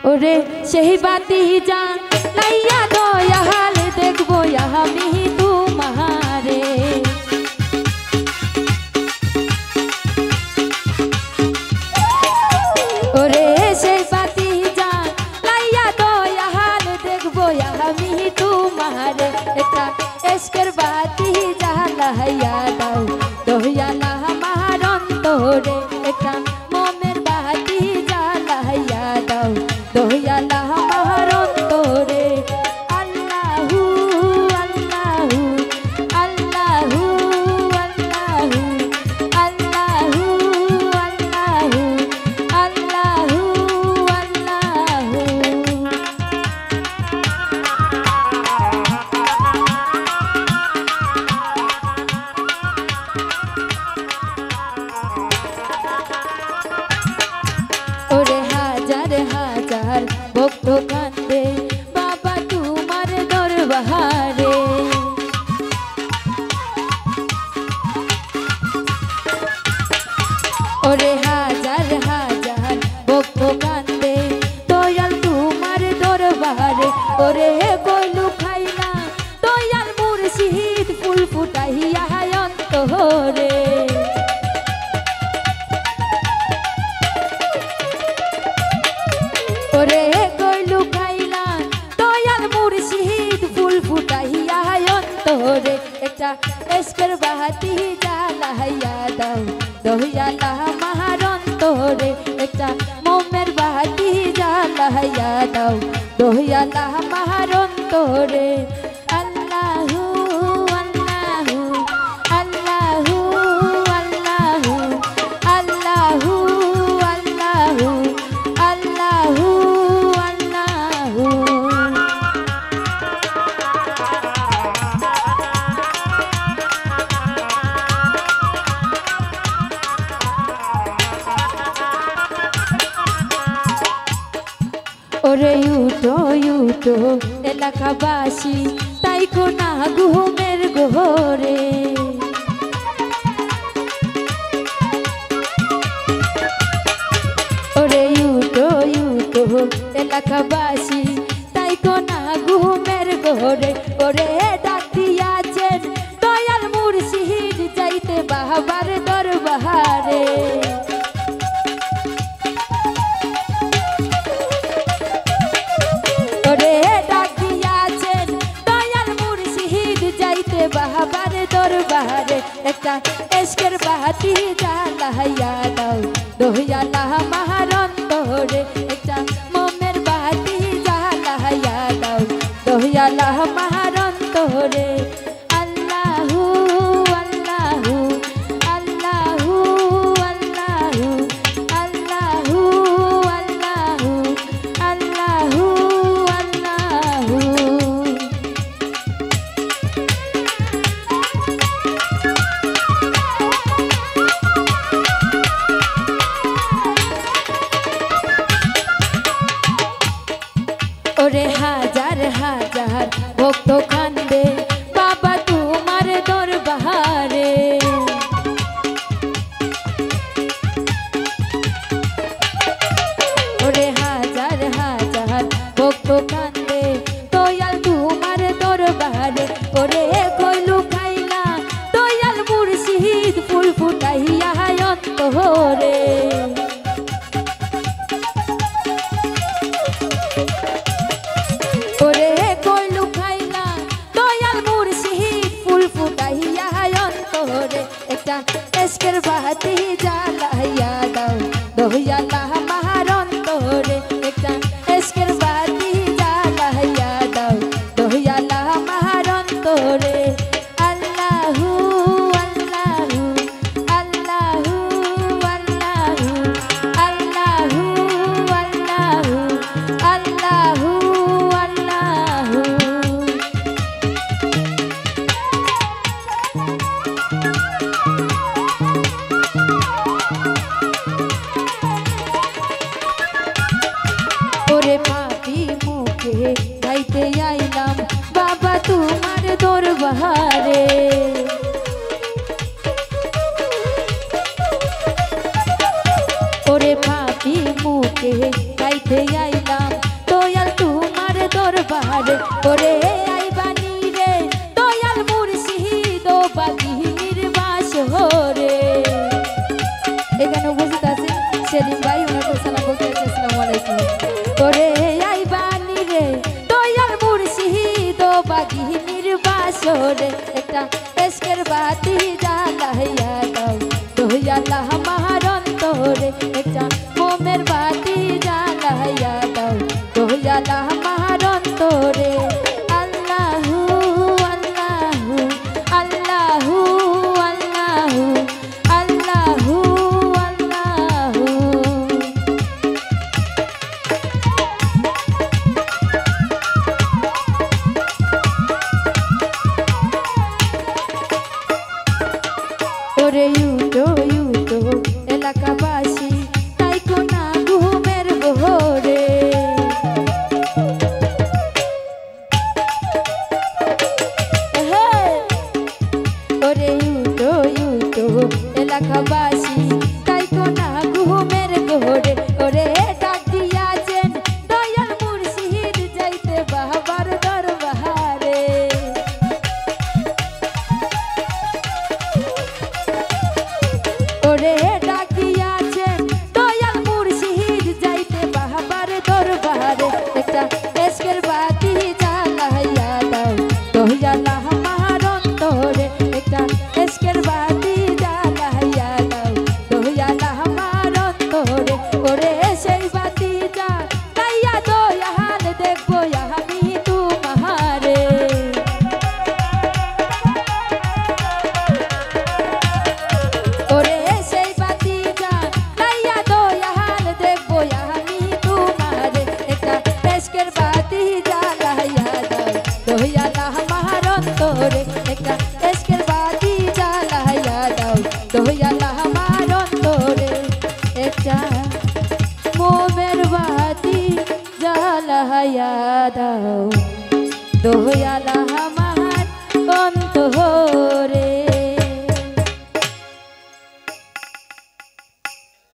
ওরে সেই বাতি জ্বালাইয়া দয়াল দেখবো আমি তোমারে। ওরে সেই বাতি জ্বালাইয়া দয়াল দেখবো আমি তোমারে। এটা এসকের বাতি জ্বালাইয়া দাও দয়াল আমার অন্তরে। এটা মোমের বাতি জ্বালাইয়া দাও দয়াল আমার অন্তরে। আল্লাহু আল্লাহু আল্লাহু আল্লাহু আল্লাহু আল্লাহু আল্লাহু আল্লাহু। ওরে হাজার হাজার ভক্ত কান্দে বাবা তোমার দরবারে। ওরে হাজার হাজার ভক্ত কান্দে দয়াল তোমার দরবারে। ওরে কইলু খাইলা দয়াল মুর্শিদ ফুল ফুটাইয়া অন্তরে। ওরে কইলু খাইলা দয়াল মুর্শিদ ফুল ফুটাইয়া অন্তরে। একটা এসকের বাতি জ্বালাইয়া দাও দয়াল আমার অন্তরে। একটা মোমের বাতি জ্বালাইয়া দাও দয়াল আমার অন্তরে। আল্লাহু আল্লাহু আল্লাহু আল্লাহু আল্লাহু আল্লাহু আল্লাহু আল্লাহু। ওরে উঠো উঠো এলাকাবাসী তাই কোনা ঘুমের ঘোরে। ওরে উঠো উঠো এলাকাবাসী তাই কোনা ঘুমের ঘোরে। ওরে ডাক দিয়াছেন দয়াল মুর্শিদ যাইতে বাবার দরবারে। ওরে ডাক দিয়াছেন দয়াল মুর্শিদ যাইতে বাবার দরবারে। একটা এসকের বাতি জ্বালাইয়া দাও দয়াল আমার অন্তরে। একটা মোমের বাতি জ্বালাইয়া দাও দয়াল আমার অন্তরে। আল্লাহু আল্লাহু আল্লাহু আল্লাহু আল্লাহু আল্লাহু আল্লাহু আল্লাহু। ওরে হাজার হাজার ভক্ত কান্দে বাবা তোমার দরবারে। ওরে হাজার হাজার ভক্ত কান্দে দয়াল তোমার দরবারে। ওরে কইলু খাইলা দয়াল মুর্শিদ ফুল ফুটাইয়া অন্তরে। ওরে কইলু খাইলা দয়াল মুর্শিদ ফুল ফুটাইয়া অন্তরে। একটা এসকের বাতি জ্বালাইয়া দাও দয়াল আমার অন্তরে। একটা এসকের বাতি জ্বালাইয়া দাও দয়াল আমার অন্তরে। আল্লাহু আল্লাহু আল্লাহু আল্লাহু আল্লাহু আল্লাহু আল্লাহু আল্লাহু। ওরে পাপি মুখে গাইতে আইলাম দয়াল তোমার দরবারে ওরে আইবানি রে দয়াল মুর্শিদ ও বাগিনীর বাসরে। এখানে উপস্থিত আছে সেলিম ভাই, ওনাকে সালাম বলতে আছে আসসালামু আলাইকুম। ওরে আইবানি রে দয়াল মুর্শিদ ও বাগিনীর বাসরে একটা এশকের বাতি জ্বালাইয়া দাও দয়াল আমার অন্তরে একটা মোমের বাতি জ্বালাইয়া দাও দয়াল আমার অন্তরে। আল্লাহু আল্লাহু আল্লাহু আল্লাহু আল্লাহু আল্লাহু। ওরে ইউটো ইউটো এলাকাবাসী তাই কোনা ঘুমের ঘোরে ওরে ইউটো ইউটো এলাকাবাসী তাই কোনা ঘুমের ঘোরে ওরে ডাক দিয়াছেন দয়াল মুর্শিদ যাইতে বাবার দরবারে। ওরে ডাক দিয়াছেন দয়াল মুর্শিদ যাইতে বাবার দরবারে একটা এশকের বাতি জ্বালাইয়া দাও দয়াল আমার অন্তরে একটা এশকের বাতি জ্বালাইয়া দাও দয়াল আমার অন্তরে। ওরে সেই বাতি জ্বালাইয়া দয়াল দেখবো আমি তোমারে। ওরে সেই বাতি জ্বালাইয়া দয়াল দেখবো আমি তোমারে একটা এশকের বাতি জ্বালাইয়া দাও দয়াল আমার অন্তরে একটা এশকের বাতি জ্বালাইয়া দাও দয়াল আমার অন্তরে একটা মোমের বাতি জ্বালাইয়া দাও দয়াল